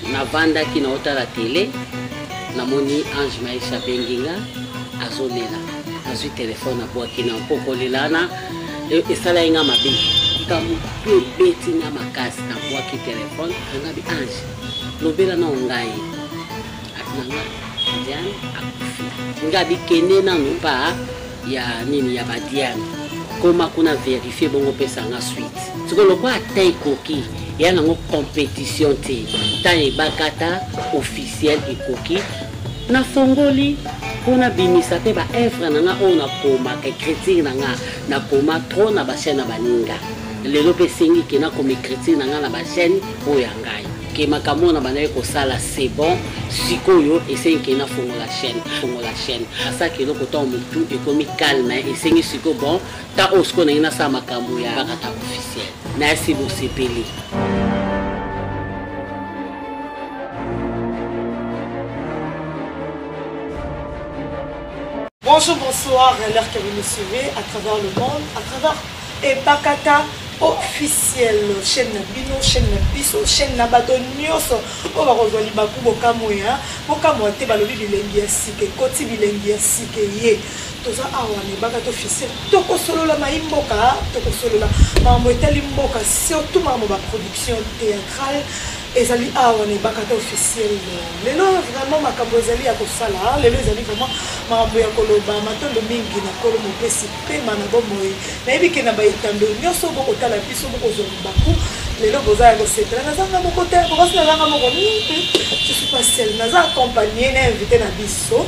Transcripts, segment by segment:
na vanda ki na ota la télé na moni Ange Maïcha benginga azolela azwi téléphone abwaki na pokolela na esala inga mabe kamu pe beti na makasi na bwaki téléphone ngabi Ange lobela na ngai atinanga Diane akufi ngabi kende na nupa ya nini ya badiane koma kuna vérifier bongo pesa nga suite siko lokwa atay koki ya nango compétition te ta ebakata officiel ekoki na fongoli kuna bimisa pe ba œuvre nanga ona koma écriture nanga na koma trop na ba chaîne baninga lelo pe sengi kena comme écriture nanga na ba chaîne oya ngai ke makamona banaye ko sala c'est bon sikoyo esengi na fongo la chaîne asa kelo ko to mutu ekomi calme esengi siko bon ta osko na ina sa makambo ya bakata officiel merci vous sepeli. Bonjour, bonsoir, l'heure que vous nous suivez à travers le monde, à travers Ebakata officiel, chaîne Nabino, chaîne Nabiso, chaîne Nabato Nyoso, on va rejoindre Bakou Bokamoya, Bokamoya te balobi bilengi sike, koti bilengi sike ye. Toza awane Ebakata officiel, toko solo la maimboka, toko solo la mambo etali mboka, surtout mambo ba production théâtrale. Ezali awane Ebakata officiel lelo vraiment makambo ezali ya kosala lelo ezali vraiment makambo ya koloba matondo mingi na kolo mopesi pe mana bomoi nayebi ke na baitambe nyonso bokotala biso bokozonga baku lelo boza ya kosetela nazanga moko te bokasi nazanga moko je suis pas seule naza accompagné na invité na biso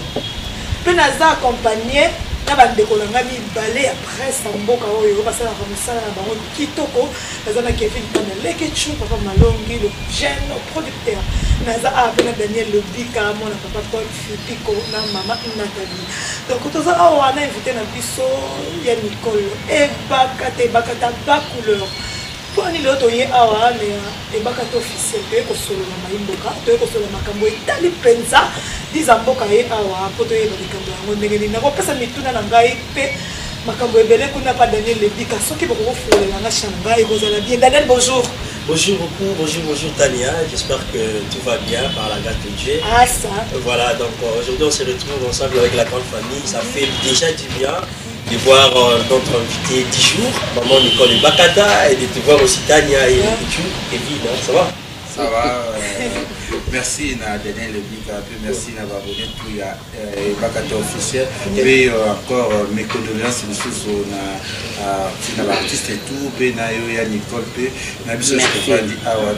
pe naza accompagné na bandeko na nga mibale ya presse na mboka oyo basalaka mosala na bango kitoko naza na Kevin Panaleke Chou papa Malongi le jeune producteur naza ape na Daniel Lobika mona papa Paul Fipiko na mama Nathalie donc toza awa na invité na biso ya Nicole Ebakata ba couleur poni lelo toye awa na Ebakata officiel toye kosolola maimboka toye kosolola makambo etali mpenza diza mboka ye awa po toyeba likambo yango ndenge nini nakopesa mituna na ngai mpe makambo ebele kuna pa Daniel Lebika soki bokokofulela na chamba ekozala bien. Daniel, bonjour. Bonjour beaucoup, bonjour Tania, j'espère que tout va bien par la grâce de Dieu. Ah ça. Voilà, donc aujourd'hui on se retrouve ensemble avec la grande famille, ça fait déjà du bien de voir notre invité du jour, maman Nicole Ebakata, et de te voir aussi Tania et Kevin, hein, ça va? Ça va, merci à Daniel Lebika, merci à Babonnet, puis à Ebakata officiel, et encore mes condoléances sur l'artiste et tout, puis à Nicole, puis à Bisso Stéphane,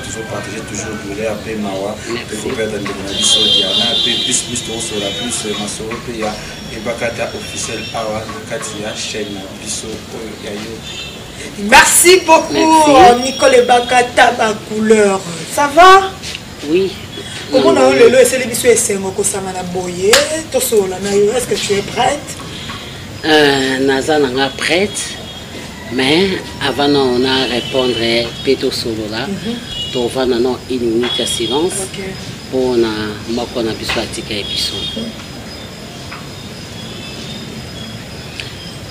toujours partager, toujours douleur, après Mawa, puis qu'on perd dans le Bisso Diana, puis plus sur la plus Masoro, puis à Ebakata officiel, Awa, Katia, chaîne Bisso, Yayo. Merci beaucoup, Nicole Ebakata ba couleur. Ça va? Oui. Comment on a eu le c'est l'émission SMO Kosamana Boye, Tosola Nayo, est-ce que tu es prête? Naza nanga prête, mais avant on a répondre Peto Solo là, tu vas non une minute de silence pour na moko na biso atika episode.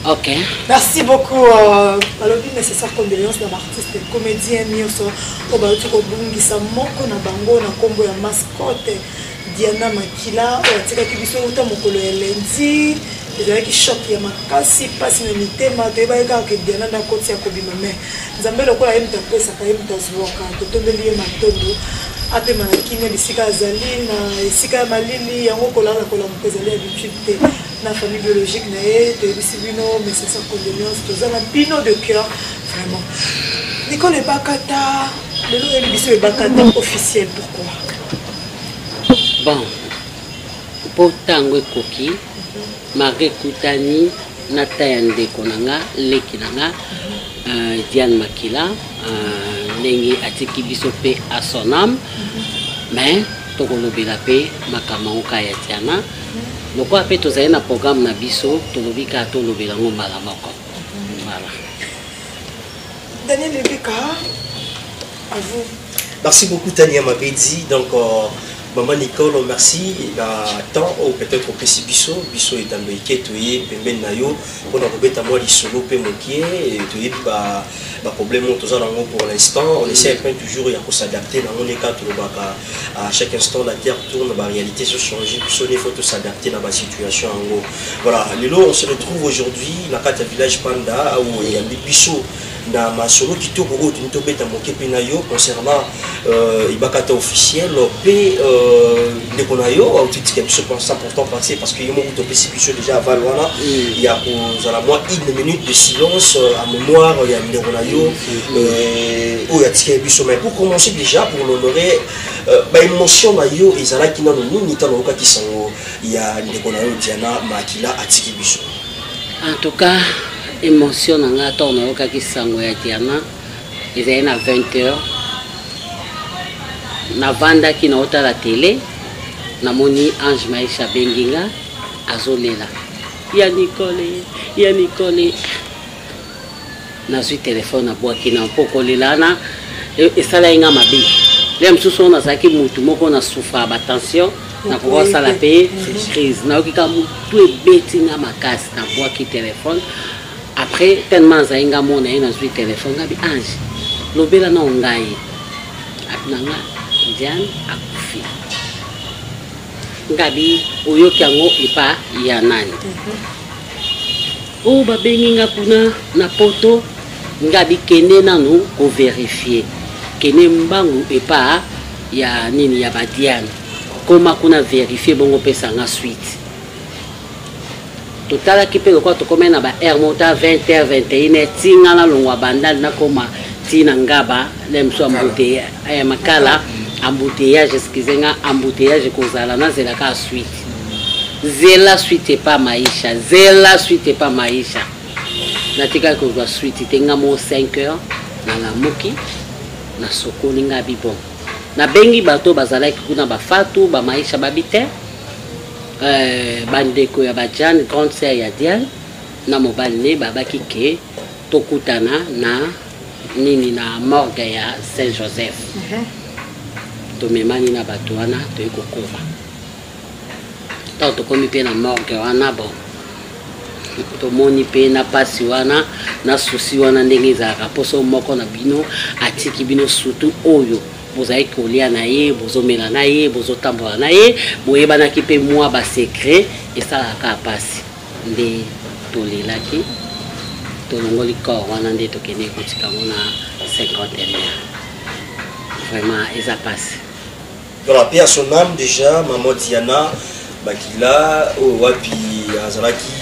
Ok. Merci beaucoup. Alors, nécessaire condoléances à l'artiste, comédien, Mioso, Obaouti Kobungisa, Moko na Bango, na Kombo ya mascotte, Diana Makila, Oatika Kibiso, Uta Mokolo Elendi, ezalaki choc ya makasi pasi na mitema toyebaka ke Diana na koti ya kobima me nzambe lokola ye mutu apesaka ye mutu azwaka totondeli ye matondo apema na kimia bisika azali na esika ya malili yango kolala kolamuka ezali habitude te na famille biologique na ye toyebisi bino mais c'est sans condoléance toza na bino de cœur vraiment. Nicole Ebakata lelo oyebi biso Ebakata officiel, pourquoi? Bon, po tango ekoki Marie Koutani nata ndeko nanga leki nanga Diane Makila ndenge atiki biso pe à son âme mais tokolobela pe makambo ya Diana loko pe tozali na programme na biso tolobika tolobela ngo mbala moko. Voilà. Daniel Lebika, à vous. Merci beaucoup Tania Mabedi. Donc Maman Nicole, merci. Il y a temps ou peut-être au PC Bisso est un béquet, tu es pemben nayo, on a rebêté à moi les solo pémoquier, et tu es pas problème pour l'instant. On essaie toujours de s'adapter dans mon état, à chaque instant la terre tourne, la réalité se change, il faut s'adapter dans la situation en gros. Voilà, on se retrouve aujourd'hui dans le village Panda où il y a des Bisso. Na masolo kitoko oyo tobeta moke pe na yo concernant ibakata officiel pe ndeko na yo autitika biso pense important passer parce que yo moko topesi biso déjà avant wana il y a kozala moi une minute de silence à mémoire ya ndeko na yo oyo atika biso mais pour commencer déjà pour l'honorer ba émotion na yo ezalaki nano nini tano okaki sango ya ndeko na yo Diana Makila atiki biso. En tout cas émotion nanga tourna okaki sango ya Diana ezali na 20h na vanda ki na ota la télé na moni Ange Maïcha Benginga azolela ya Nicole na zui téléphone na boaki na poko lelana esala inga mabi le msusu na zaki mutu moko na souffra ba tension na pouvoir ça la payer crise na okika mutu ebeti na makasi na boaki téléphone. Après, tellement zainga mona ina zui téléphone ngabi Ange lobela na ngai apnanga Diane akufi ngabi oyoki yango epa ya nani o babenginga kuna na poto ngabi kende nanu ko vérifier kene mbangu epa ya nini ya badiane koma kuna vérifier bongo pesa nga suite. Total qui peut quoi to comme na ba air mota 20h 21h tinga na longwa bandal na koma tina ngaba lemso ambouteillage aya makala embouteillage excusez-moi embouteillage kozala na zela ka suite zela suite et pas maisha zela suite et pas maisha natika ko ba suite tenga mo 5h na la moki na sokoni ngabi bon na bengi bato bazalaki kuna ba fatu ba maisha babite bandeko ya bajane grande sœur ya Diane na mobali ne babaki ke tokutana na nini na morgue ya Saint-Joseph tomemani na bato wana toyekokova to tokomi pe na morgue wana bon tomoni pe na pasi wana na susi wana ndenge ezalaka poso moko na bino atiki bino surtout oyo bozali kolia na ye bozomela na ye bozotambola na ye boyebanaki mpe mwa basekret esalaka pasi nde tolelaki tolongoli corps wana nde tokende kotika ngo na 51 vraiment eza pasi. Voilà, paix à son âme déjà, maman Diana Makila wapi azalaki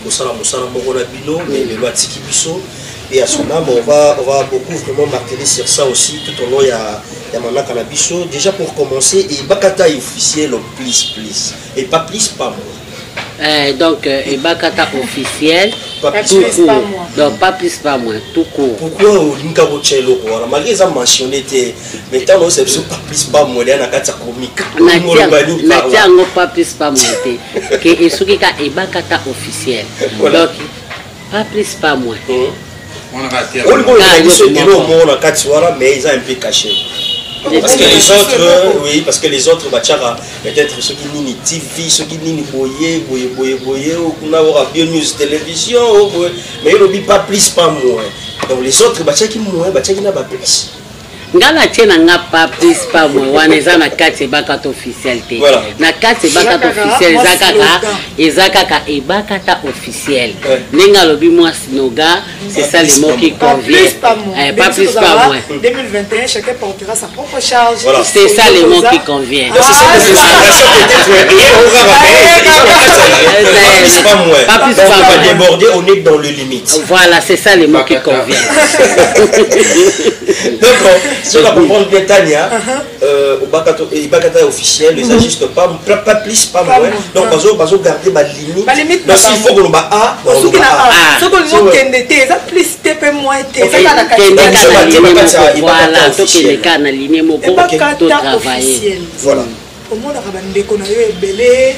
kosala mosala moko na bino mais le loi tiki biso. Et à son âme, on va beaucoup vraiment marteler sur ça aussi tout au long il y a Mana Canabiso. Déjà pour commencer, et Bakata est officiel au plus et pas plus pas moins. Donc et Bakata officiel pas tout plus court. pas moins. Donc pas plus pas moins tout court. Pourquoi au Linkabo Tchelo voilà malgré ça mentionné mais tant on sait pas plus pas moins dans la carte comique. Natia ngo pas plus pas moins que esuki ka e Bakata officiel. Donc pas plus pas moins. On a mais ils ont un peu caché. Parce que les autres, oui, parce que les autres, peut-être ceux qui n'ont TV, ceux qui n'ont boyé, ou n'a bien news télévision, mais ils n'ont pas plus, pas moins. Donc les autres, qui moins, qui n'a pas plus. Ngala tena nga pas plus pas moi wana eza na kati bakata officiel te na kati bakata officiel ezakaka e bakata officiel nenga lobi moi sinoga c'est ça le mot qui convient pas plus pas moins 2021 chacun portera sa propre charge c'est ça le mot qui convient pas plus pas moins déborder on est dans le limite voilà c'est ça le mot qui convient. D'accord. Si on comprend bien Tania, au Bakata officiel, ils n'ajustent pas plus, pas moins. Donc, ils ont gardé ma limite. Donc, s'il faut qu'on va A, on va A. Ce qu'on a dit, c'est plus, c'est moins, c'est voilà, donc il est cas dans ligne mon Bakata officiel. Voilà. Au monde, on a des belé.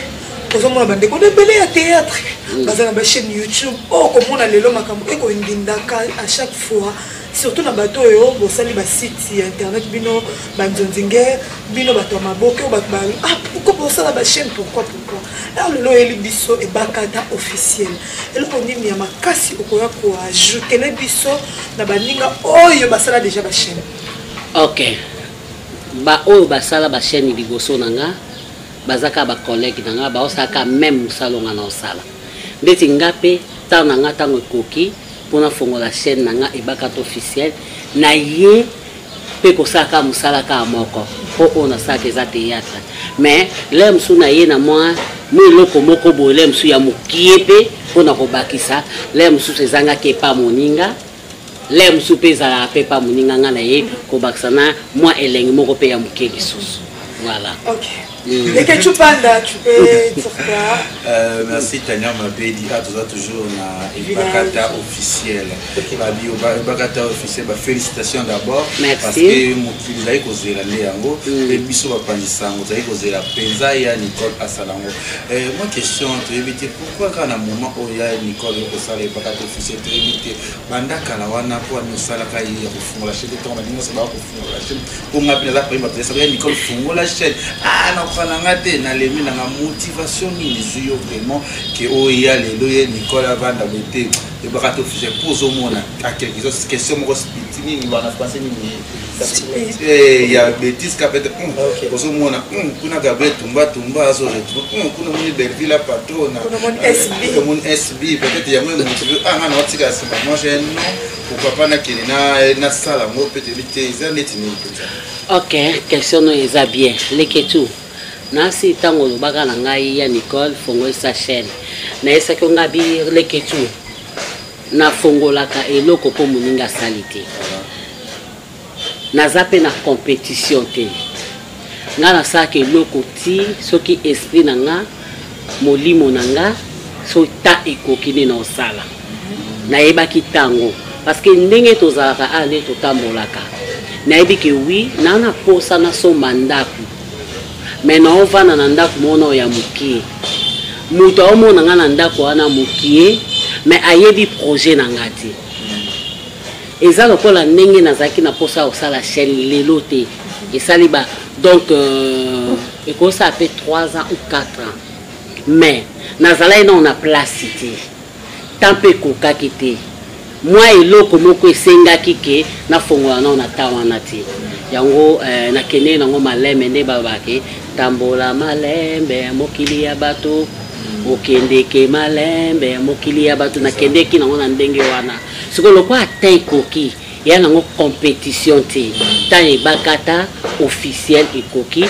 ozomona bandeko ebele ya théâtre baza na bachaîne YouTube okomona lelo makambo ekoindindaka à chaque fois surtout na bato oyo bosali basite ya internet bino banzonzinge bino bato ya maboke oyo bato pourquoi bosala bachaîne pourquoi alors lelo oyeli biso ebakata officiel eloko nini ya makasi okoya koajoutele biso na baninga oyo basala déjà bachaîne. Ok, oyo basala bachaîne liboso na nga bazaka bacollègue na nga baosaka même mosala nga na osala ndeti nga mpe ntango na nga ntango ekoki mpona fongola chaîne na nga ebakata officiel na ye mpe kosalaka mosala kaka moko mpo oyo nasalaka eza théâtre mais le mosu na ye na mwa eloko moko boye le mosu ya mokie mpe mpona kobakisa le mosusu ezangaki epa moninga le mosusu mpe ezalaka mpe epa moninga nga na ye kobakisa na mwa elengi moko mpe ya mokie lisusu voilà. Ok. Et que tu panda, tu peux dire quoi? Merci Tania Mabedi, toujours na Bakata officiel. Bakata officiel, félicitations d'abord. Merci. Parce que vous avez causé la néango, et biso va pandisango, vous avez causé la penza et Nicole Asalango. Moi question, tu éviter pourquoi quand un moment où il y a Nicole au salé Bakata officiel, tu éviter banda kalawana pour nous salaka y refondre la chaîne de ton animal, c'est pas pour fondre la chaîne. Pour m'appeler la première, ça veut dire Nicole fondre la chaîne. Ah non. Na lemi na motivation ni zuyo vraiment que oya lelo ye Nicolas Vanda bete e bakato officiel pose au monde à quelque chose question mo spitini ni bana passer ni ya bêtise ka peut pose au monde kuna Gabriel tumba azo retrouve kuna moni Belleville patrona mon SB peut-être ya même motivé na otika sima moi j'ai non pourquoi pas na kelina na sala mo peut-être ils en etini. Ok, question no eza bien leketu nasi tango lobaka na ngai ya Nicole fongo sa chaîne na esaki ngabi leketu na fongolaka eloko po moninga salite naza pe na compétition te nga nasaki eloko ti soki esprit na nga molimo na nga so ta ekoki nde na osala nayebaki tango parce que ndenge tozalaka ale totambolaka nayebi ke wi nana posa na somba ndako mais na ovana na ndako mona ya mokie moto omona nga na ndako wana mokie mais ayebi projet na nga te eza lokola ndenge nazalaki na posa osala chaîne lelo te esali ba donc ekosa pe 3 ans ou 4 ans mais nazalaki na na place te tant mpe kokaki te moi eloko moko esengaki ke nafongola na na ta wana te yango nakende nango malembe nde babake tambola malembe mokili ya bato okendeke malembe mokili ya bato nakendeki nango na ndenge wana siko lokwa ata ekoki ya nango compétition te ta ebakata officiel ekoki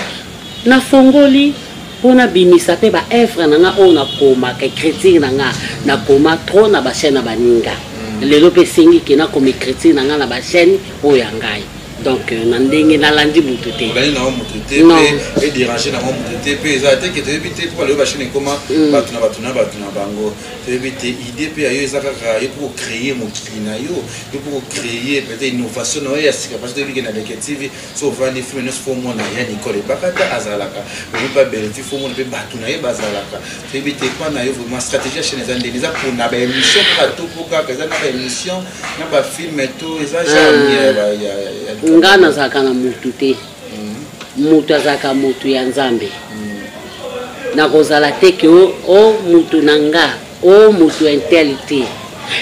nafongoli mpona bimisa mpe baevre na nga oyo nakomaka écriture na nga nakoma trop na bachaîne na baninga lelo mpe esengi ke nakoma écriture na nga na bachaîne oyo ya ngai donc na ndenge nalandi mutu te et déranger na mutu te pe eza te ke toyebi te po baloyo bachaîne ekoma bato na bango toyebi te idée mpe yayo eza kaka yo mpo kocréer mokili na yo yo mpo kocréer peut-être innovation na yo ya sika parce toyebi ke na Leke TV so ovandi filme nyonso fo omona ya Nicole Bakata azalaka oyebi mpa Belleville fo omona mpe bato na ye bazalaka toyebi te mpa na yo vraiment stratégie ya chaîne eza ndenge eza mpona baémission mpo bato mpo kaka eza na baémission na bafilme to eza genre nga nazalaka na mutu te mutu azalaka mutu ya nzambe nakozala te ke o mutu na nga o mutu intel te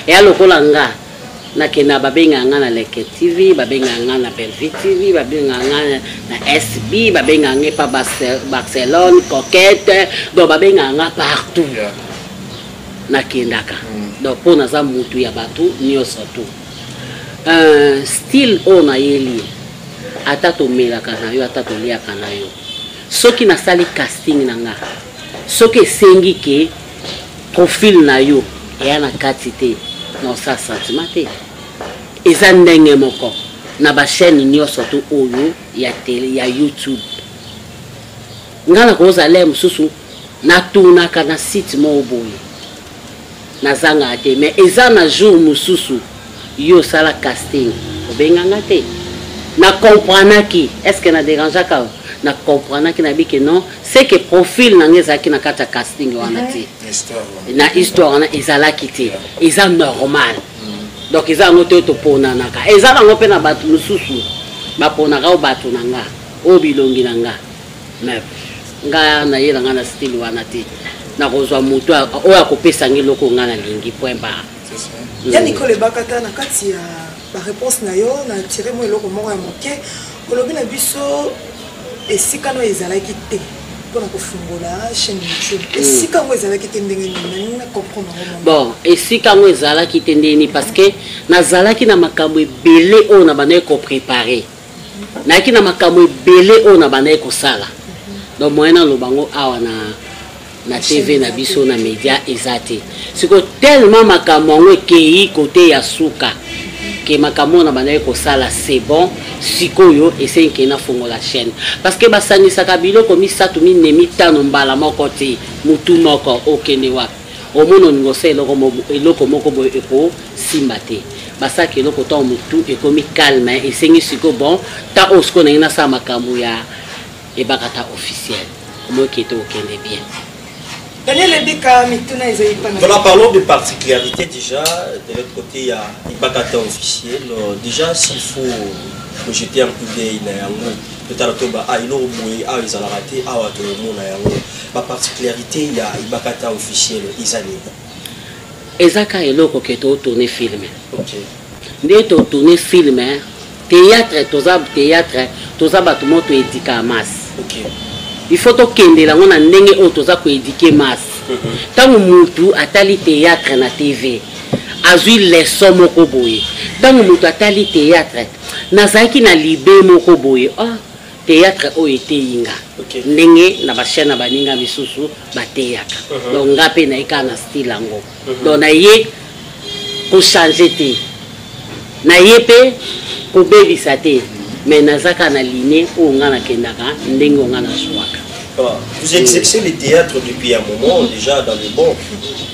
eya lokola nga nakenda babengaka nga na Leke TV babengaka nga na Belleville TV babengaka nga na SB babengaka nga pa Barcelone Coquette donc babengaka nga partout nakendaka donc mpo naza mutu ya bato nyonso tu style oyo nayeli ata tomelaka na yo ata toliaka na yo soki nasali casting na nga soki esengi ke profil na yo eya na kati te na osala sentiment te eza ndenge moko na bachaîne nyonso tu oyo ya tele ya YouTube nga nakozala mosusu natunaka na site moko boye nazangaka te mais eza na jour mosusu yo sala casting obenganga te na comprendre ki est-ce que na dérangeaka na comprendre que na bi que non c'est que profil na ngeza ki na kata casting wana ti na histoire wana ezalaki te eza normal donc eza ngoto to pona naka eza na pe na batu mususu ba pona ka batu nanga o bilongi nanga mais nga na yela nga na style wana ti na kozwa mutu o ya kopesa ngiloko nga na lingi point barre. Ya Nicole Bakata na kati ya ba réponse na yo na tiré mo eloko moko ya moke olobi na biso esika no ezalaki te pona kofungola chaîne YouTube esika ngo ezalaki te ndenge nini na comprendre bon esika ngo ezalaki te ndeni parce que nazalaki na makambo ebele o na banaye ko préparer naki na makambo ebele o na banaye ko sala donc moyena lobango awa na TV na biso na média ezate siko tellement makambo ngo kei côté ya suka que makambo na banaye ko sala c'est bon sikoyo essaye que na fongo la chaîne parce que basangisa kabilo komi satu minemi tano mbala moko te mutu moko okende wapi omono ngose eloko moko boy eko simba te basaki eloko to mutu ekomi calme esengi siko bon ta osko na ina sa makambo ya ebakata officiel mo keto okende bien. Daniel Bika mituna ezali pana. Voilà, parlons de particularité déjà. De l'autre côté, il y a Ibakata officiel. Déjà, s'il faut jeter un coup d'œil, la particularité, il y a Ibakata officiel. Ezaka eloko que to tourner film. OK. Nde to tourner film, théâtre, toza batu moto edika mas. OK. Il faut to kende la ngona ndenge o toza ko éduquer mas. Tangu mutu atali théâtre na TV. Azui leçon moko boye. Tangu mutu atali théâtre nazaki na libe moko boye. Ah, théâtre o été inga. Ndenge na ba chaîne na baninga misusu ba théâtre. Donc ngape na ika na style ango. Donc na ye ko changer te. Na ye pe ko bebisa te. Mais nazaka na ligne ou ngana kendaka ndenge ngana swaka. Vous exercez le théâtre depuis un moment déjà dans le bon.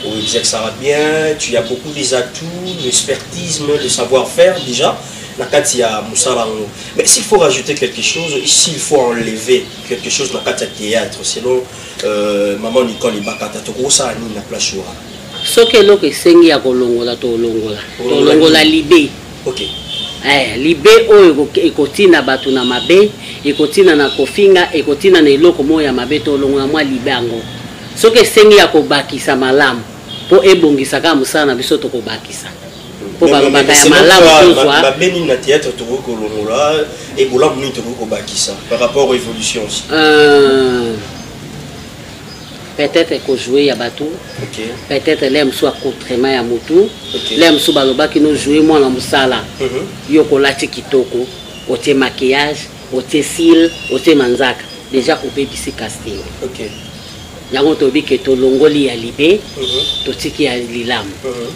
Vous exercez bien, tu as beaucoup des atouts, l'expertise, le savoir-faire déjà. La Katia Moussalango. Mais s'il faut rajouter quelque chose, s'il faut enlever quelque chose dans le théâtre, selon Maman Nicole Ibakata, tu as ça à la place. Ce que l'on a sengi à Kolongola, Tolongola Libé. Ok. Libé o ekotina batu na mabe ekotina na kofinga ekotina na eloko moya mabe to longa mwa libango soki sengi ya kobakisa malamu po ebongisa ka musana biso to kobakisa po balobaka ya malamu tozwa babeni na théâtre to kolongola et bola muni to kobakisa par rapport aux évolutions aussi peut-être que jouer ya bateau peut-être l'aime soit contrairement ya motu l'aime soit balobaki no jouer moi na musala yo kolati kitoko ote maquillage ote cils ote manzaka déjà au bébisi casting yango to bi ke to longoli ya libé to tiki ya lilam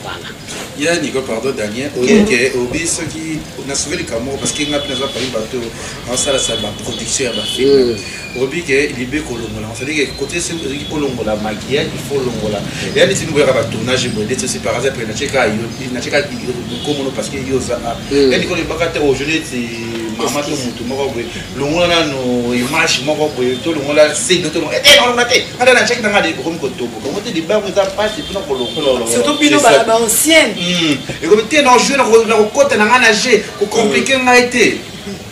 voilà il y a Nico pardon Daniel OK obi ce qui on a sauvé le Cameroun parce qu'il n'a pas parlé bateau en ça la production ya film obi ke libé kolongola on dit que côté c'est kolongola maquillage il faut longola et là si nous voyons ba tournage bon d'être c'est par exemple na cheka comme parce que yo ça et Nico Bakata aujourd'hui c'est maman to mutu moko boy longola no image moko boy to longola c'est to longola on a té na cheka na de comme kotobo comme te di ba ko ça passe pour longola surtout pino ba ancienne et comme tu es dans jeu na côté na nager ko compliqué nga été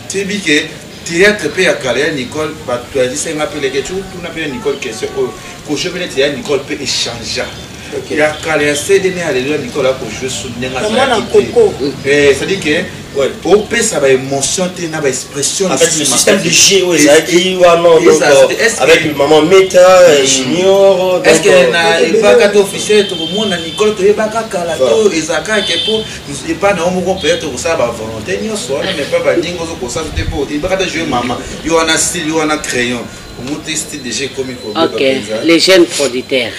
c'est biké théâtre pe ya carrière Nicole ba tu as dit c'est nga pe les tout na pe Nicole question ko je venais théâtre Nicole peut échanger il y a carrière c'est donné à Nicole pour jouer sous nenga et ça dit que ouais au pe ça va émotion te na ba expression avec le système de jeu avec le maman Meta junior est-ce que na Ibakata officiel tout le monde na Nicole to Ibakata kala to ezaka ke pour et pas na omo peut-être pour ça ba volonté ni so mais pas ba dingo ko ça te pour Ibakata jouer maman yo ana style yo ana crayon monter style de jeu comme il faut. OK les jeunes producteurs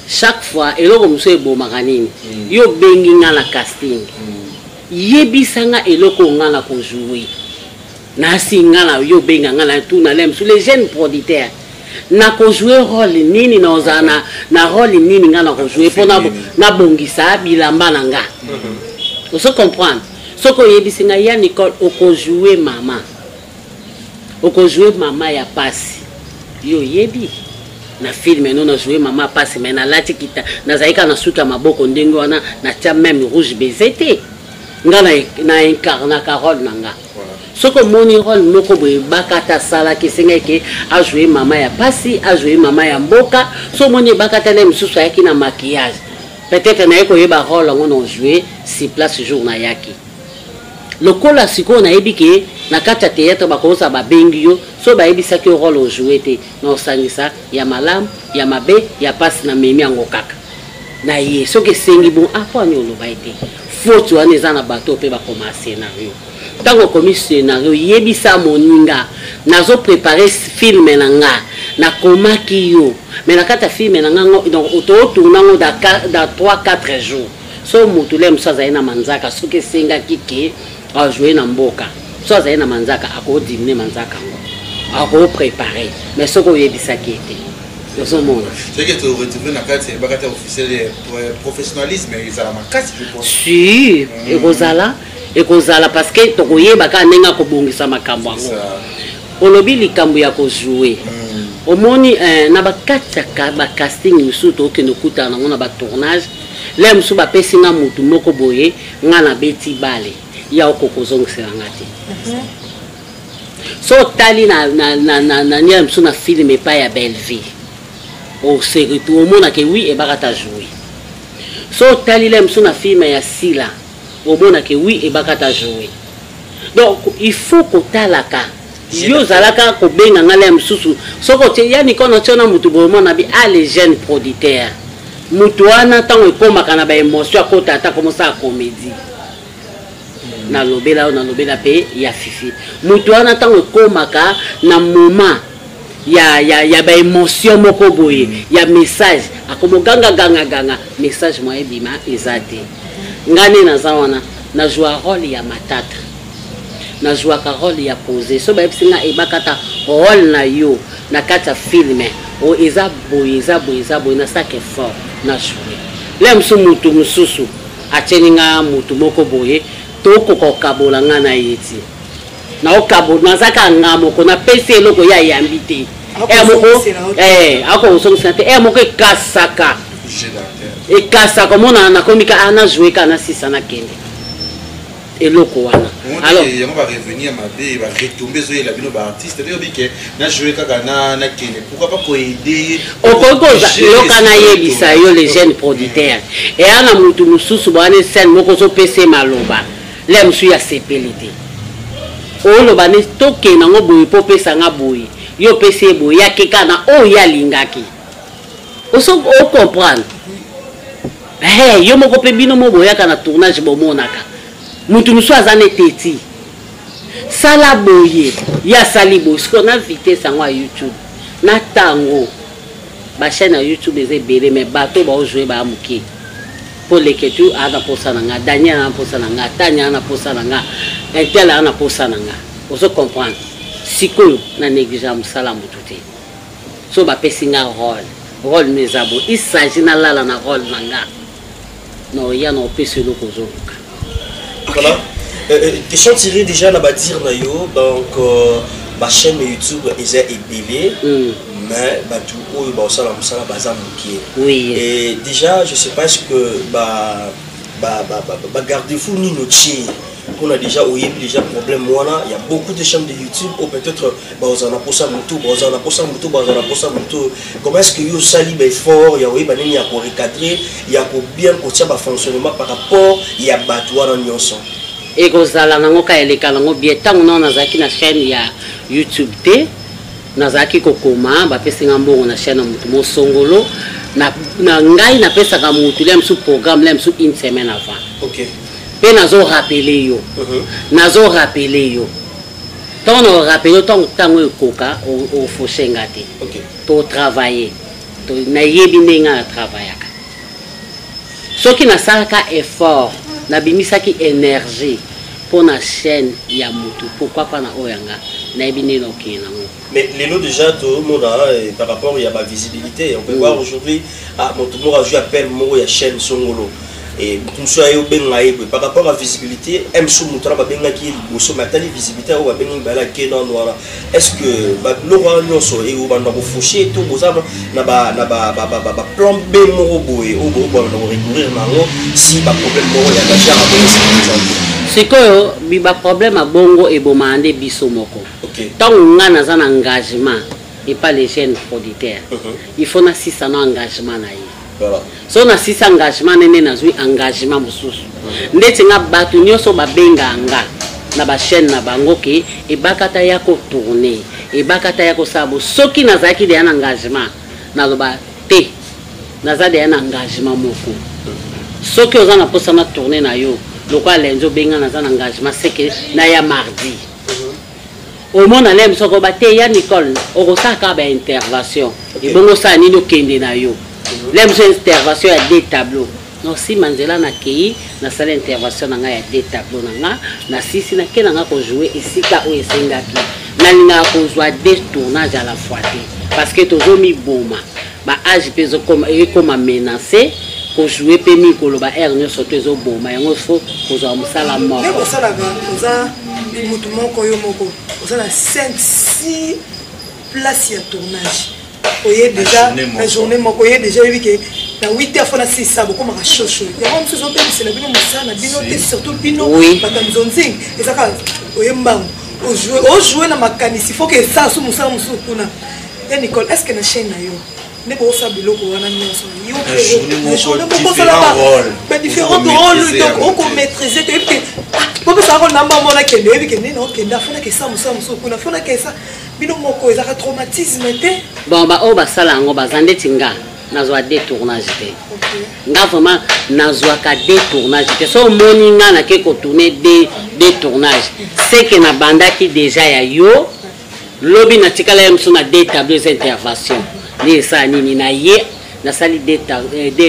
chaque fois eloko monsieur bomakanini yo bengi nga na casting yebisanga eloko nga na ko jouer na singa na yo benga nga na tout na lem sur les jeunes producteurs na ko jouer rôle nini na ozana na rôle nini nga na ko jouer pona na bongisa bilamba na nga on se comprendre ce que yebisinga ya Nicole o ko jouer maman oko jouer maman ya pasi yo yebi na film non na jouer maman pasi mais na lati kita na zaika na suka maboko ndenge wana na tia même rouge bezete nga na incarna Carole nanga soko moni rôle moko boye bakata sala kisenga ke a jouer maman ya pasi a jouer maman ya mboka so moni bakata na msusu yaki na maquillage peut-être na yeko yeba rôle on jouer si place jour na yaki lokola siko na ebike na kata théâtre bakosa ba bengi yo so ba ebisa ki rôle o jouer te na osangisa ya malam ya mabe ya pasi na memi yango kaka na ye soki sengi bon apo ni oloba ete faute wana eza na bato pe ba koma scénario tango komi scénario yebisa moninga nazo préparer film na nga na komaki yo mais na kata film na nga donc auto tourna ngo da 3-4 jours so mutule msaza ina manzaka soki senga kike a jouer na mboka so za ina manzaka ako dimine manzaka ngo ako préparer mais soko yebisa kete yo so mona c'est que tu retrouves na kati bakata officiel professionnalisme ezala makasi je pense si ekozala parce que tokoyeba ka nenga kobongisa makambo yango olobi likambo ya kozouer omoni na bakataka casting musu tokende kutana nango na tournage le musu bapesi nga mutu moko boye nga na beti bale ya okokozongisela nga te so tali na nia musu na film epai ya Belleville au série tout omona ke oui ebakata jouer so tali le musu na film ya Sila omona ke oui ebakata jouer donc il faut kotalaka yo zalaka ko benga ngale msusu soko te yani kono tona mutu bomona bi les jeunes producteurs mutu wana tango ekoma kana ba émotion akota ata comme ça comédie na lobela pe ya fifi mutu wana tango ekoma ka na moment ya ba émotion moko boye ya message akomo ganga message mo ebima ezate ngane na zawana na joua rôle ya matata na joua rôle ya posé so ba episinga ebakata rôle na yo na kata film o eza boye na sake fort na jouer le msu mutu mususu acheninga mutu moko boye toko kokabola nga na yeti na okabo na zaka ngamo ko na pese loko ya yambite ako usongisa te moko kasaka ekasaka mona na komika ana jouer kana sisa na kende eloko wana alors yango va revenir mabe va retomber zo la bino ba artiste de bike na jouer kaka na kende pourquoi pas ko aider okokoza yoka na yebisa yo les jeunes producteurs et ana mutu mususu bane scène moko so pese maloba le musu ya sepelite oloba ne toke na ngo boyi po pesa nga boyi yo pese boyi ya keka na o ya lingaki oso o comprendre yo moko pe bino mo boya kana tournage bomonaka mutu musu azane teti sala boye ya sali boye ce qu'on a vitesse en YouTube na tango ba chaîne YouTube les ebele mais bato ba jouer ba amuki pour les que tu ana posa nanga Daniel ana posa nanga Tanya ana posa nanga Intel ana posa nanga oso comprendre sikoyo na négligence musala mutu te so ba pesinga rôle mezabo il s'agit na lala na rôle nanga no ya no pese lo kozoluka. Voilà. Question tirée déjà là dire nayo donc ma chaîne YouTube est ébélée mais bah tout où bah ça la bazar oui et déjà je sais pas est-ce que bah gardez-vous ni notre qu'on a déjà déjà problème moi là il y a beaucoup de chaînes de YouTube ou peut-être bah on a pour ça moto comment est-ce que yo sali ben fort il y a oui bah il y a pour recadrer il y a pour bien pour ça bah fonctionnement par rapport il y a batwa dans nyonso et kozala nango ka eleka nango bien tant on a zaki na chaîne ya YouTube te nazaki kokoma ba pesinga mbongo na chaîne mutu mo songolo na ngai na pesa ka mutu lem su programme lem su une semaine avant. OK. Pe nazo rappeler yo tant on rappelle tant ekoka au foshenga te OK to travailler to na yebi ndenga travaillaka soki na saka effort na bimisaki énergie pour na chaîne ya mutu pourquoi pas na oyanga na yebi neno kina ngo mais les lots déjà tout le monde par rapport il y a ma visibilité on peut voir aujourd'hui mon tout le monde a joué appel mo ya chaîne songolo et pour ça yo benga yebo par rapport à visibilité m sou mutra ba benga ki boso matali visibilité o ba benga bala ke non wala est-ce que ba lora nyonso e o ba ndako foucher to bozama na ba plan B mo boye o bo ba no recourir nango si ba problème mo ya ba jara ba c'est que bi ba problème a bongo e bo mande biso moko tant nga na za engagement et pas les jeunes producteurs il faut na 600 engagement na ye. Voilà. So na 6 engagement nene na zui engagement mususu. Ndeti nga batu nyoso ba benga nga na ba chaîne na bango ke e bakata yako tourner e bakata yako sabo soki na zaki de engagement na loba te na za de engagement moko. Soki oza na posa na tourner na yo lokwa lenzo benga na za engagement c'est que na ya mardi. Au monde à l'aime soko bate ya Nicole okosaka ba intervention et bongo sa nino kende na yo. L'aime intervention à des tableaux. Non si Mandela na kei na salle intervention na nga ya des tableaux na nga na sisi na kena nga ko jouer esika o esengaki. Na linga ko jouer des tournages à la fois parce que tozo mi boma. Ba age peso comme menacer ko jouer pe mi ko lo ba air nyo soto zo boma yango faut ko zo musala mort. Ne ko sala ga oza mutu moko yo moko oza na 5-6 places ya tournage. Oye déjà la journée moko oye déjà oui que na 8h fona 6 ça beaucoup ma chocho. Ya comme ce sont des c'est la bino musala bino te surtout bino batamzonzing ezaka oye mbango o jouer na makanisi faut que ça sous musala musu kuna. Et Nicole est-ce que na chaîne na yo ne pas ça biloko wana nyonso yo différents rôles donc on peut maîtriser que pour ça on n'a pas mon akende et que non que na fona que ça musa kuna fona que ça bino moko ezaka traumatisme te bon ba o ba sala ngo ba zande tinga nazwa détournage te nga vraiment nazwa ka détournage te so moni nga na ke ko tourner des tournages c'est que na banda qui déjà ya yo lobi na tikala yamso na des tableaux d'intervention ni ça ni na ye na sali des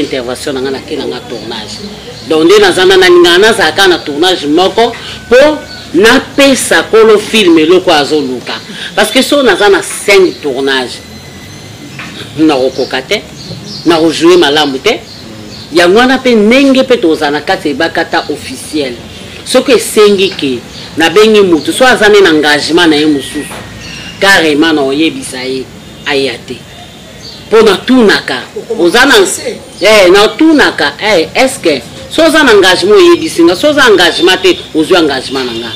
interventions na nga ke na tournage donc de nazana na ngana za ka na tournage moko pour na pesa kolo film loko azoluka parce que so nazana 5 tournages na okokate na rejouer malamu te ya ngwana pe nenge pe tozana kati bakata officiel ce que sengi ke na bengi mutu so azane na engagement na ye mususu carrément na oyebisa ye ayate pona tunaka ozana na tunaka est-ce que so za engagement yebisinga so za engagement te ozu engagement nanga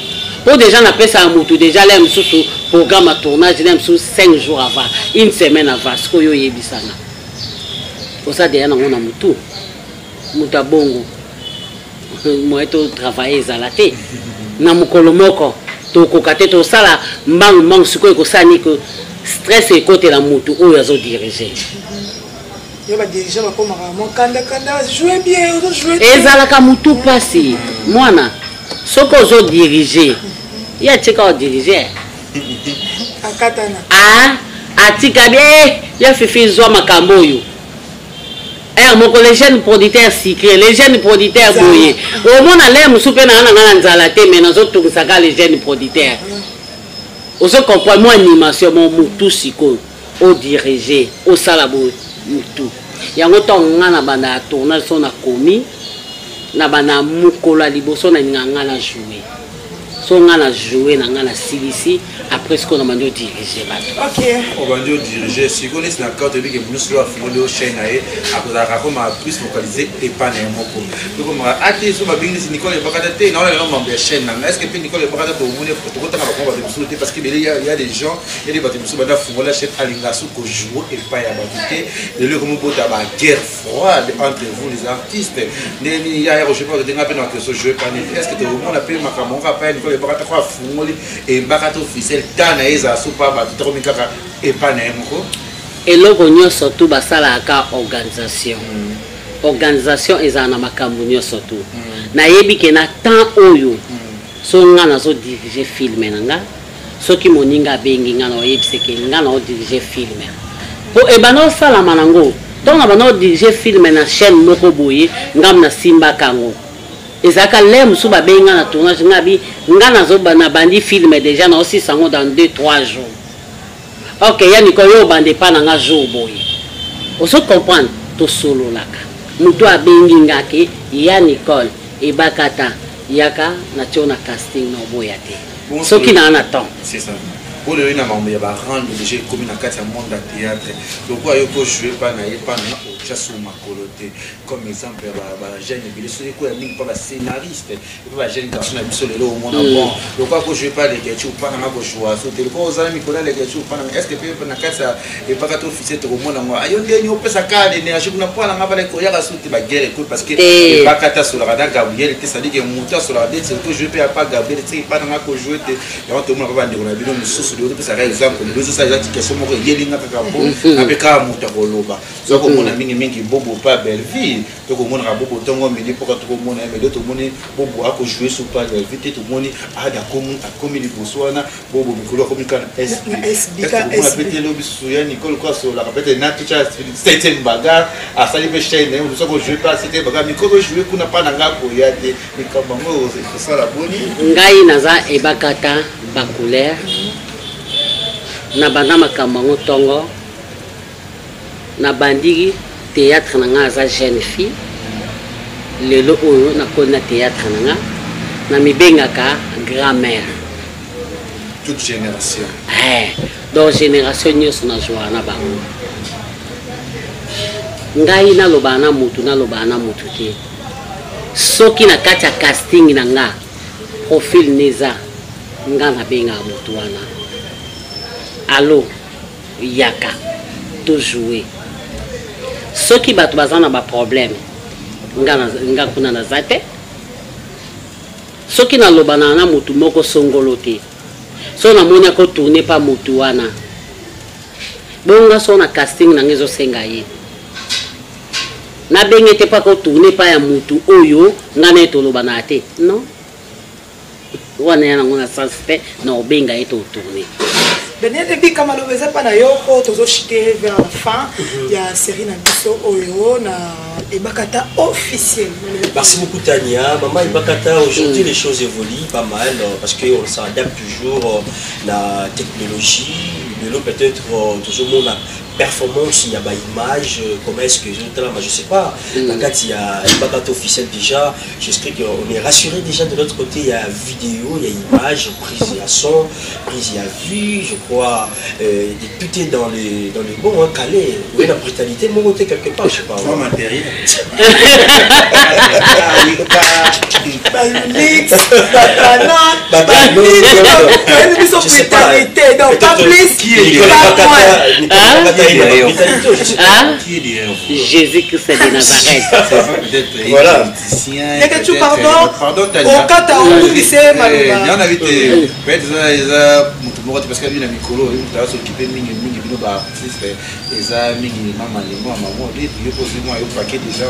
pour déjà na pesa mutu déjà l'aime sous programme tournage l'aime sous 5 jours avant une semaine avant ce que yo yebisanga osa de na ngona mutu muta bongo moi to travailler zalate na mukolo moko to kokate to sala mbang siko ko sani ko stress e côté la mutu oyo azo diriger yo ba diriger ba koma mon kanda jouer bien ou jouer ezala ka mutu pasi mwana soko zo diriger ya tika o diriger akatana atika bien ya fifi zo makambo yo moko les jeunes producteurs secrets les jeunes producteurs boye au monde l'aime soupe na ngana nzala te mais nazo tukisaka les jeunes producteurs ozo comprendre moi animation mon mutu siko au diriger au salabo mutu yango to ngana banda tourner so na komi na bana mukola liboso na ngana jouer so ngana jouer na ngana silisi après ce qu'on a demandé diriger OK on va diriger si on est na carte de que nous soit fondé au chaîne à cause à comme plus focaliser et pas n'importe donc comme até so ba bingi si Nicole bakata te na on membre chaîne na est-ce que puis Nicole bakata to mone to kota na ba de souté parce que il y a des gens il y a des bateaux banda fondé la chaîne alinga so ko jouer et pas ya bakité de le comme bota ba guerre froide entre vous les artistes il y a je pense que nga pena que so jouer pas est-ce que tout le monde a payé makamon ka pas Nicole bakata kwa fungoli et bakata officiel tana eza sopa ba tromikaka et pas n'importe et logo nyonso tu basala ka organisation organisation ezana makambo nyonso tu na yebi ke na temps oyo so ngana so diriger film nanga soki moninga bengi ngana oyebise ke ngana o diriger film po e bano sala manango donc bano diriger film na chaîne moko boye ngam na simba kango ezaka lem su ba benga na tournage ngabi ngana zo bana bandi film déjà na aussi sango dans 2-3 jours. OK, ya Nicole yo bande pa na nga jour boye. On se comprendre to solo laka. mutu abengi ngaki ya Nicole et Bakata yaka na tiona casting no boya te soki na na temps c'est ça pour le na mambo ya ba rendre déjà comme na kati ya monde ya théâtre donc quoi yo ko jouer pas na chasse au makoloté comme exemple ba jeune bilé sur quoi mingi pas ba scénariste et ba jeune garçon na biso lelo au monde bon donc quoi ko jouer pas les gars pas na ko jouer so te ko za mi ko na les gars pas na est-ce que peut na kati et pas ka to officier to monde moi ayo ndeni opesa ka énergie kuna pas na ngaba ko ya ka so te ba guerre parce que pas kata sur la radar Gabriel te ça dit que monteur sur la radar c'est que jouer pas Gabriel c'est pas na ko jouer te ya on te mo ba ndiko na bino mususu de ça exemple les deux ça question mo yelinga ka bo apeka muta ko loba so ko mona mingi bobo pas belle vie to ko mona bobo tongo mini pour to ko mona mais to moni bobo a ko jouer sur pas belle vie to moni a da comme li Botswana bobo mikolo comme kan SBK peut-être le bisu ya Nicole quoi sur la peut-être na tucha c'était bagarre à ça les chaîne on so ko jouer pas c'était bagarre mikolo jouer kuna pas na ngako ya te mikambango c'est ça la boni ngai naza e Bakata ba couleur na banda makambango tongo na bandigi théâtre nanga za jeune fille lelo oyo na kona théâtre nanga na mibengaka grand-mère toute génération donc génération nyonso na joie na bango ngai naloba na mutu te soki na kati ya casting na nga profil neza nga na benga mutu wana allo yaka to jouer soki bato baza na ba problème nga kuna na zate soki na lobana na mutu moko songolo te so na moni ko tourner pa mutu wana bonga so na casting na ngezo senga ye na bengete pa ko tourner pa ya mutu oyo nga na to lobana te non wana yana ngona sens te na obenga eto tourner Daniel Lebi kama lobeza pa na yoko tozo chiter vers la fin il y a série na biso oyo na Bakata officiel. Merci beaucoup Tania. Maman Bakata, aujourd'hui les choses évoluent pas mal parce qu'on s'adapte toujours à la technologie, mais là peut-être toujours mon performance, il y a une image, comment est-ce que je sais pas. Quand il y a Bakata officiel déjà, j'espère qu'on est rassuré déjà de l'autre côté, il y a vidéo, il y a image, prise à son, prise à vue, je crois, tout est dans les bons, hein, calé. Oui, la brutalité, mon côté quelque part, je sais pas. Pas matériel. Jésus-Christ de Nazareth. Voilà. Pardon, au cas où tu sais, parce que lui, il a micro, il a s'occupé de artiste, et ça, mingi maman, maman, il pose moi au paquet déjà.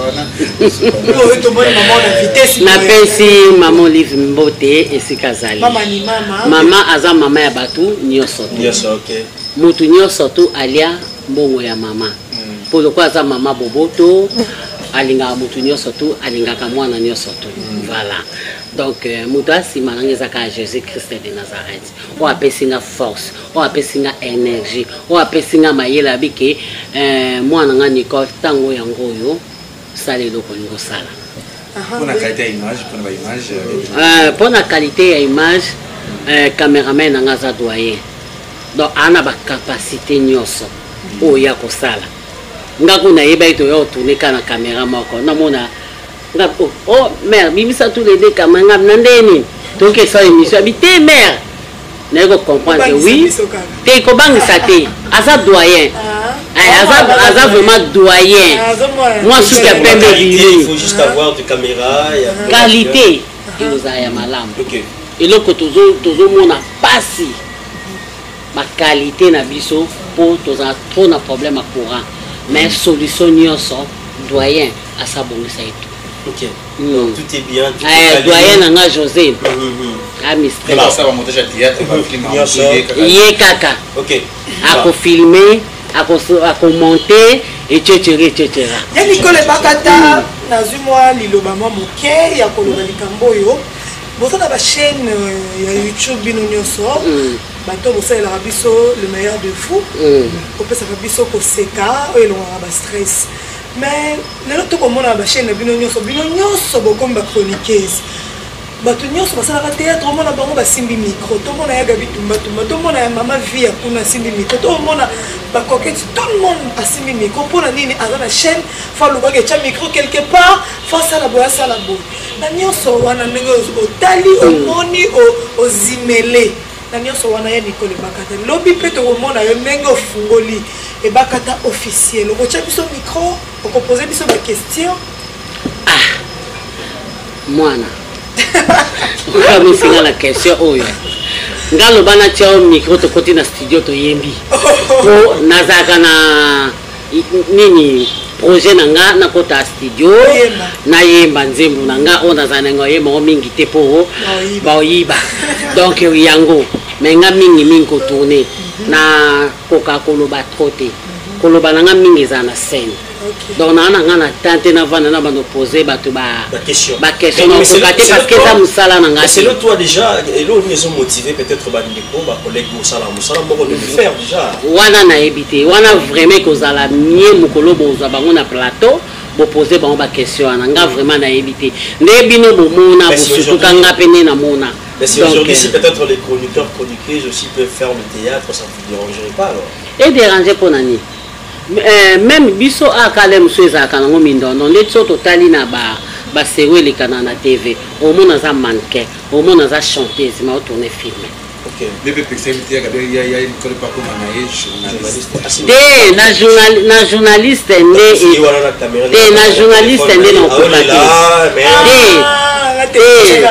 Na pesi maman livre mbote esikazali. Mama aza mama ya batu nyoso. Nyoso, OK. Mutu nyoso tu alia mbongo ya mama. Polo kwa aza mama boboto alinga mutu nyoso tu alingaka mwana nyoso tu. Voilà. Donc mutu asima nangeza ka Jésus Christ de Nazareth. O apesinga force, o apesinga énergie, o apesinga mayela bike mwana nga Nicole tango yango yo salelo kolingo sala. Pour la qualité d'image, pour la qualité d'image, caméraman a un doyen. Donc, on a une capacité nyoso. Oh, il y a que ça. On a eu tourner la caméra. Oh, mère, il y a tous les deux caméras. Donc, ça émission. Habité, mère. Vous comprenez que oui. Tu comprends ça? Asa doyen. Asa vraiment doyen. Moi, je suis un peu il faut juste avoir de caméra. Qualité. Et vous avez ma lampe. Et là, que tout le monde a passé. Ma qualité na biso pour tous trop na problème à courant. Mais solution nyoso doyen à sa bonne ça et tout. OK. Donc tout est bien. Doyen nanga José. Ah mystère. Ça va monter à théâtre, va filmer. Yé kaka. OK. A filmer, a monter et etc. Ya Nicole Bakata nazumwa liloba mwa moke ya koloba likambo yo. Bosa na ba chaîne ya YouTube bino nyoso. Bato bosalela biso le meilleur de vous. Opesa biso ko seka o elonga ba stress. mais lelo tokomona bachaîne bino nyonso bokomba chroniqueuse bato nyonso basalaka théâtre omona bango basimbi micro tomona yaga bitumbatumba tomona ya mama vie ya kuna asimbi micro tomona bakoketi tout le monde asimbi micro mpona nini aza na chaîne fa alobaka etya micro quelque part fa asala boye asala boye na nyonso wana ndenge otali omoni ozimele na nyonso wana ya Nicole Bakata lobi mpe tokomona yo ndenge ofungoli Bakata officiel okotya biso micro okopose biso baquestion mwana ukamisinga na question oyo ngaloba natia o micro tokoti na studio toyembi po nazalaka na nini projet nanga nakota studio nayemba nzembo nanga oyo nazala nango yemba o mingi te po baoyiba donc yango me nga mingi kotourne na koka koloba tro te koloba nanga mingi eza na scène. Donc on a tenté de poser des questions parce que ça nous sala nanga. C'est le toi déjà et là ils ont motivé peut-être bandeko ba collègue au sala de le faire déjà. Wana na ebité wana vraiment que za la mie mukolo boza bango na plateau bo poser ba question nanga vraiment na ebité. Ndebino bo mona bo surtout kanga pene na mona. Mais si aujourd'hui si peut-être les chroniqueurs chroniqueuses aussi peuvent faire le théâtre, ça ne vous dérangerait pas alors? Et déranger pour nani? Même biso akale msweza kanango mindono letso totali na ba sewele kana na TV au mona za mannequin au mona za chanteuse ma tourner film. OK. Bébé Pixemité il y a une colle pas comme journaliste. Na journaliste na journaliste na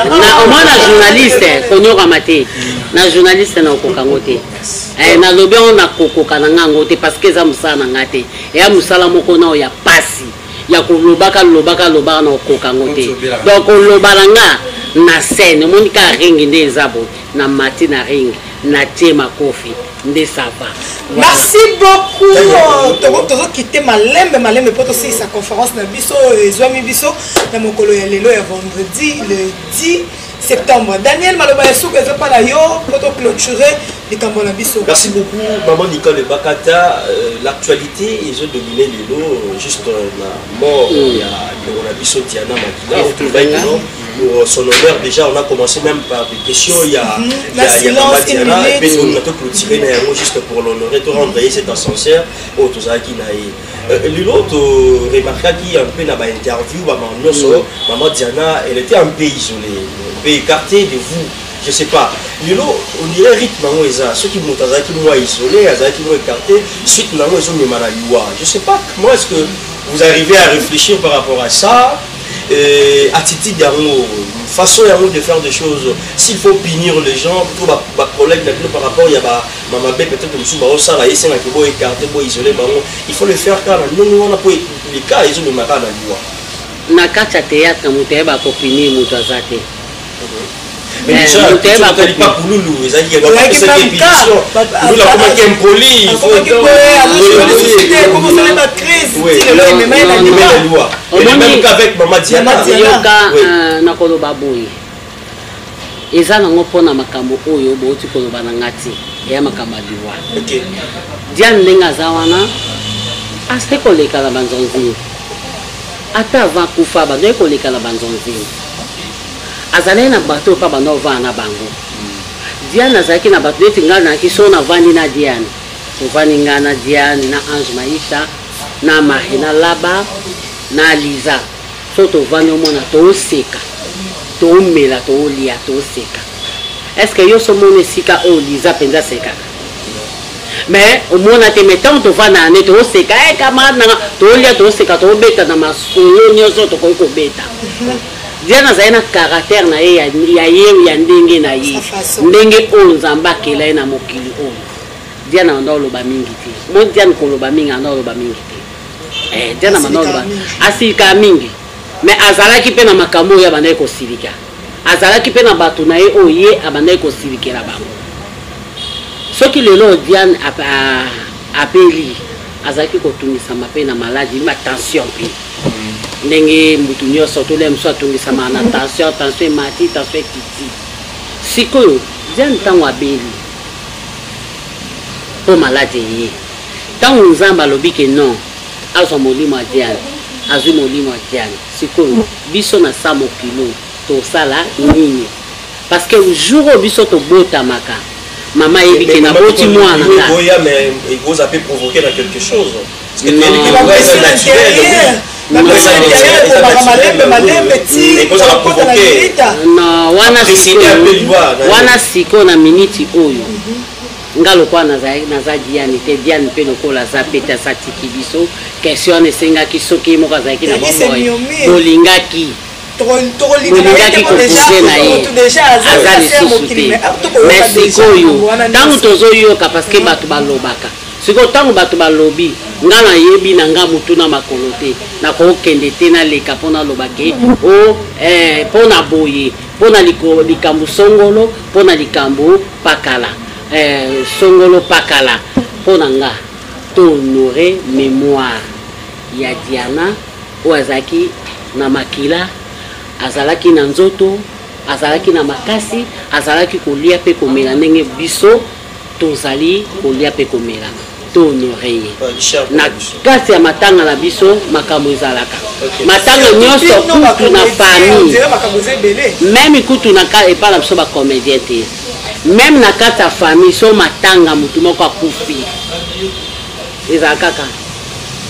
na omona journaliste konyoka mate na journaliste na okokango te na lobi on a kokoka na ngango te parce que za musala na ngate ya musala moko na ya pasi ya kolobaka na okokango te donc olobalanga na scène monika ring nde ezabo na mati na ring na tema kofi nde sava. Merci beaucoup. Tozo quitter malembe poto si sa conférence na biso ezwami biso na mokolo ya lelo ya vendredi le 10 septembre. Daniel Maloba Yasou que pas la yo poto clôturer likambo na biso. Merci beaucoup maman Nicole Bakata. L'actualité ils ont dominé lelo juste la mort il y a biso Diana Makila pour son honneur. Déjà on a commencé même par des questions il y a Maman Diana et puis on a clôturé juste pour l'honorer to rendre cet ascenseur au tozaki na l'autre remarqua qui un peu na ba interview maman Diana elle était un peu isolée un peu écartée de vous je sais pas on dirait rythme ceux qui montent qui moi isolé qui moi écarté suite na moi ils ont je sais pas comment est-ce que vous arrivez à réfléchir par rapport à ça. Attitude façon de faire des choses s'il faut punir les gens pour collègues par rapport il y a maman peut-être que ça isolé il faut le faire car nous on a pas les cas ils ont le matin na kata théâtre mutaya ba kopini mutu azate mais déjà tu n'as pas pour nous les amis va pas cette répétition nous la comment qui impoli il faut comment ça la crise même qu'avec maman Diana yoka na koloba boye eza nango pona makambo oyo boti koloba na ngati ya makambo liwa OK Diane ndenga zawana ase koleka la banzonzi ata va kufa ba de koleka la banzonzi azalé na bateau pa ba nova na bango Diane azaki na bateau tinga na kiso na vandi na Diane so vandi ngana Diane na Ange Maisha na Mahina Laba na Liza soto vandi omona to seka to mela to lia to seka est-ce que yo so mona sika o Liza penza seka mais au mona te mettons to vana ne to seka e camarade na to lia to seka to beta na masolo nyoso to ko beta Diana zaina caractère na ye ya ndenge na ye ndenge o nzamba kela na mokili o Diana ndo loba mingi te mo Diana ko loba mingi ndo loba mingi te Diana mando loba asika mingi mais azalaki pe na makambo ya banda ko silika azalaki pe na batu na ye o ye abanda ko silikela bango soki lelo Diana apeli azalaki ko tungisa mape na maladie ma tension pe ndenge mutu nyonso to le mso atungisa na tension mati tension kiti sikoyo Diana ntango abeli po maladie ye ntango nzamba lobi ke non azwa molimo ya diane azwi molimo ya diane sikoyo biso na sa mokilo tosala nini parce que le jour où biso tobotamaka maman yebiki na boti mwana goya mais vous avez provoqué dans quelque chose parce que wana siko na miniti oyo nga lokwa naza diane te diane mpe lokola aza pete asatiki biso question wana esengaki soki moko azalaki na bomoi bolingaki kopose na ye aza lisusu te mais sikoyo ntango tozoyoka parceke bato balobaka sikoyo ntango bato balobi nga nayebi na nga mutu na makolo te nakokende te naleka mpo nalobake mpo na boye mpo na likambo songolo mpo na likambo pakala songolo pakala mpo na nga tohonore mémoire ya diana oyo azalaki na makila azalaki na nzoto azalaki na makasi azalaki kolia mpe komela ndenge biso tozali kolia mpe komela tohonore ye na kati ya matanga na biso makambo ezalaka matanga nyonso kutu na famille meme kutu na epai na biso bacomédien te meme na kati ya famille so matanga motu moko akufi ezala kaka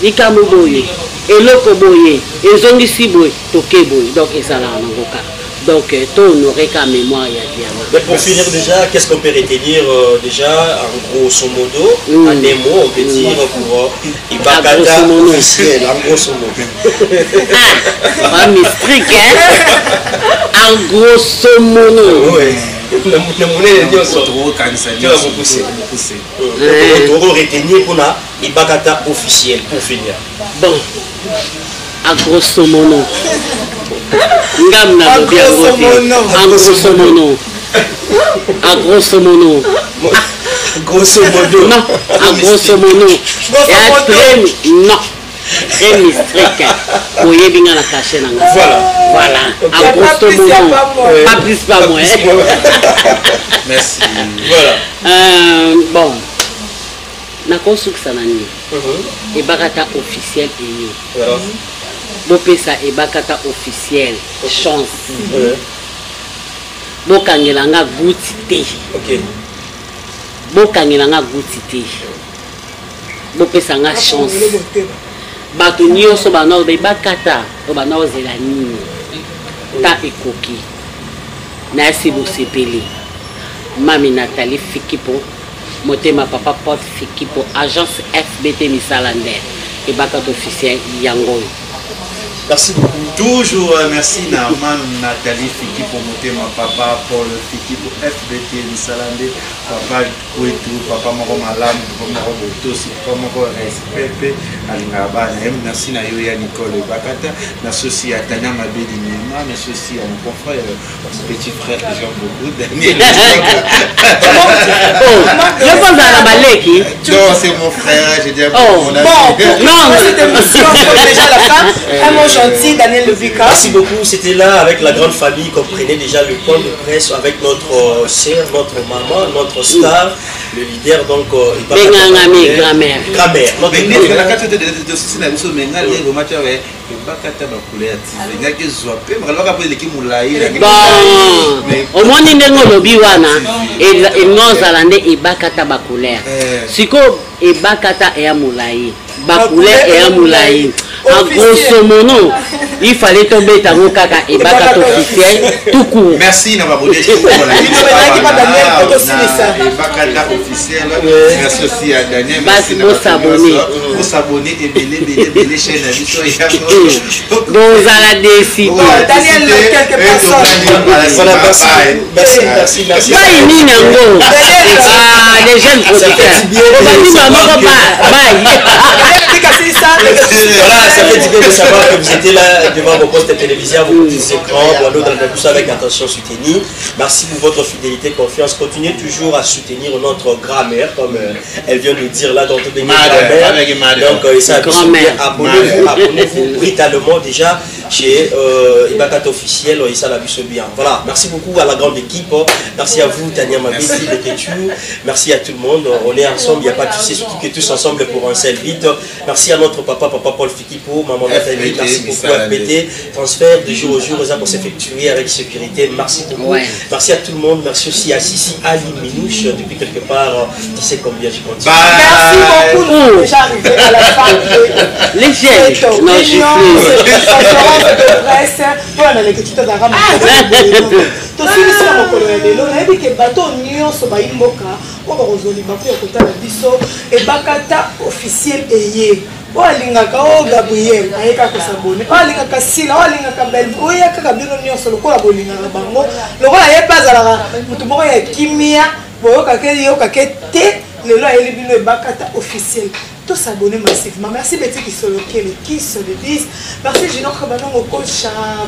likambo boye eloko boye ezongisi boye toke boye donc ezalaka nango kaka donc tohonore ka mémoire ya diana. Mais pour finir déjà, qu'est-ce qu'on peut retenir déjà en grosso modo, en des mots, on peut dire pour Ibakata officiel, en grosso modo. Ah, mystique, hein? En grosso modo. Oui. On va retenir pour la Ibakata officiel, pour finir. Bon, en grosso modo. Ngam na lobi en grosso modo. En grosso modo. Grosso modo. Non, en grosso modo. Non. Très mystique. Oye binga la caché nanga. Voilà. En grosso modo. Pas plus pas moins. Merci. Voilà. Bon. Nako suksa nani. Ibakata officiel et bopesa ebakata officiel chance bokangela nga guti te bokangela nga guti te bopesa nga chance bato nyonso bana ebakata o bana ozela nini ta ekoki nasi bosepeli mami Nathalie Fikipo motema papa Porte Fikipo agence FBT Misalander ebakata officiel yango. Merci beaucoup. Toujours merci Naman Nathalie Fiki pour monter ma papa Paul Fiki pour FBT Misalande papa Kouetou papa Moro Malam papa Moro Botosi papa Moro Respect Alingaba merci na Yoya Nicole Bakata merci aussi à Tania Mabedi Nema merci aussi à mon confrère mon petit frère que j'aime beaucoup Daniel. Je pense à la baleki. Non c'est mon frère j'ai dit bon non cette émission déjà la fin gentil, Daniel Levika. Merci beaucoup, c'était là avec la grande famille qu'on prenait déjà le point de presse avec notre sœur, notre maman, notre star, le leader donc Grammaire. Au moins ndenge lobi wana enozala nde ebakata bacouleur. Siko ebakata eya mulai. Bacouleur eya mulai. En grosso modo, il fallait tomber dans le caca et bakat officiel tout court. Merci na babodé. Merci aussi à Daniel. Merci de s'abonner. Pour s'abonner et belé chaîne à Bicho et donc à la décision. Daniel, quelques personnes. Merci. Pas une nango. Ah, les jeunes producteurs. Voilà, ça fait du bien. de savoir que vous étiez là devant vos postes télévisés, vos petits écrans, voilà, dans tout ça avec attention soutenue. Merci pour votre fidélité, confiance. Continuez toujours à soutenir notre grand-mère, comme elle vient de dire là dans toutes les grand-mère. Donc, abonnez-vous brutalement déjà chez Ibakata officiel, et ça la bise bien. Voilà, merci beaucoup à la grande équipe. Merci à vous, Tania Mabessi, de Tétu. Merci à tout le monde. On est ensemble, il n'y a pas de souci, surtout que tous ensemble pour un seul vite. Merci à notre papa Paul Fikipo, maman Nathalie, merci beaucoup FPT. Transfert de jour au jour, ça pour s'effectuer avec sécurité. Merci beaucoup. Merci à tout le monde. Merci aussi à Sissi Ali Minouche, depuis quelque part, tu sais combien je continue. Merci beaucoup. Nous sommes déjà arrivés à la fin de les jeunes. Non, je suis de presse. Voilà, les petits d'Aram. Tout ce qui est dans mon colonel, on a dit que bateau Nyon so baimboka, on va résoudre bateau à côté de biso et bakata officiel eye. O alingaka o Gabriel ayeka ko sabone. O alingaka Sila, o alingaka Bel. O yaka bino nyonso lokola bolingaka bango. Lokola ye pazala mutu moko ya kimia, boyoka ke yoka ke te, lelo ayeli bino e bakata officiel. Tous abonnés massivement. Merci Betty qui sont le qui se le disent. Merci Gino Kabanang au coach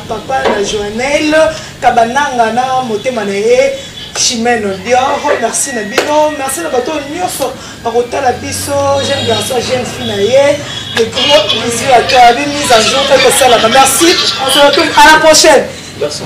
papa la Joannelle, Kabananga na motema na ye, Chimène Dior. Merci Nabino, merci na bateau Nyoso, Barota la biso, jeune garçon, jeune fille na ye. De gros bisous à toi, mise en jour, quelque chose là. Merci. On se retrouve à la prochaine. Merci.